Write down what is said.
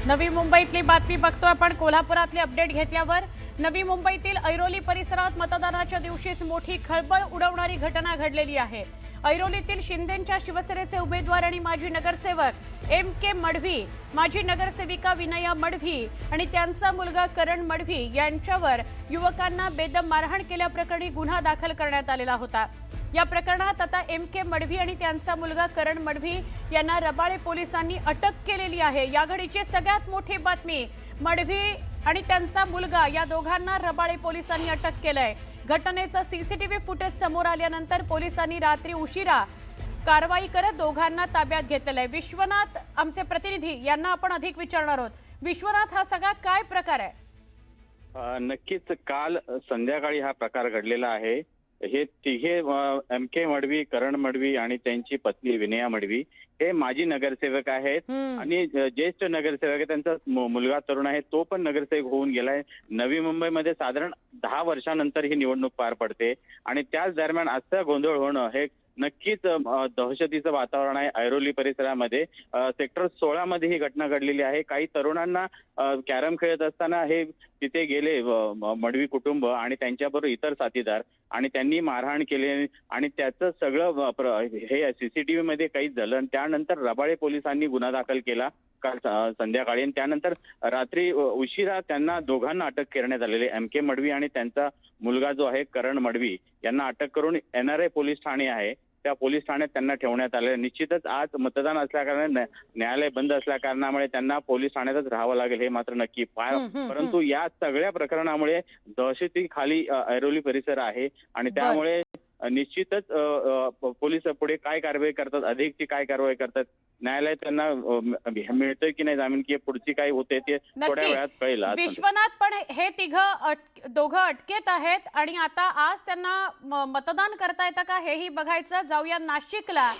नवी मुंबईतली बातमी बघतोय आपण कोल्हापुरातली अपडेट घेतल्यावर। नवी मुंबईतील ऐरोली परिसरात मतदानाच्या दिवशीच मोठी खळबळ उडवणारी घटना घडलेली आहे। ऐरोलीतील शिंदेंच्या शिवसेनेचे उमेदवार आणि माजी नगरसेवक MK मडवी, माजी नगरसेविका विनया मडवी आणि त्यांचा मुलगा करण मडवी यांच्यावर युवकांना बेदम मारहाण केल्याप्रकरणी गुन्हा दाखल करण्यात आलेला होता। या प्रकरणात आता MK मडवी आणि त्यांचा मुलगा करण मडवी यांना रबाळे पोलिसांनी अटक केलेली आहे। या घडीची सगळ्यात मोठी बातमी, मडवी आणि त्यांचा मुलगा या दोघांना रबाळे पोलिसांनी अटक केलंय। घटनेचं CCTV फुटेज समोर आल्यानंतर पोलिसांनी रात्री उशिरा कारवाई करत दोघांना ताब्यात घेतलेलं आहे। विश्वनाथ आमचे प्रतिनिधी यांना आपण अधिक विचारणार आहोत। विश्वनाथ, हा सगळा काय प्रकार आहे? नक्कीच काल संध्याकाळी हा प्रकार घडलेला आहे। हे तिघे MK मडवी, करण मडवी आणि त्यांची पत्नी विनया मडवी हे माजी नगरसेवक आहेत आणि ज्येष्ठ नगरसेवक आहे। त्यांचा मुलगा तरुण आहे, तो पण नगरसेवक होऊन गेलाय। नवी मुंबईमध्ये साधारण 10 वर्षानंतर ही निवडणूक पार पडते आणि त्याच दरम्यान असं गोंधळ होणं हे नक्कीच दहशतीचं वातावरण आहे। ऐरोली परिसरामध्ये सेक्टर 16 मध्ये ही घटना घडलेली आहे। काही तरुणांना कॅरम खेळत असताना हे तिथे गेले मडवी कुटुंब आणि त्यांच्याबरोबर इतर साथीदार आणि त्यांनी मारहाण केली आणि त्याचं सगळं हे CCTV मध्ये काहीच झालं आणि त्यानंतर रबाळे पोलिसांनी गुन्हा दाखल केला काल संध्याकाळी आणि त्यानंतर रात्री उशिरा त्यांना दोघांना अटक करण्यात आलेली। MK मडवी आणि त्यांचा मुलगा जो आहे करण मडवी यांना अटक करून NRA पोलीस ठाणे आहे त्या पोलीस ठाण्यात त्यांना ठेवण्यात आले। निश्चितच आज मतदान असल्याकारणाने न्यायालय बंद असल्या कारणामुळे त्यांना पोलीस ठाण्यातच राहावं लागेल हे मात्र नक्की। परंतु या सगळ्या प्रकरणामुळे दहशती खाली ऐरोली परिसर आहे आणि त्यामुळे निश्चितच पोलीस पुढे काय कारवाई करतात, अधिकची काय कारवाई करतात, न्यायालय त्यांना मिळतंय की नाही जामीन, की पुढची काय होते ते थोड्या वेळात कळेल। विश्वनाथ, पण हे दोघं अटकेत आहेत आणि आता आज त्यांना मतदान करता येतं का हेही बघायचं। जाऊया नाशिकला,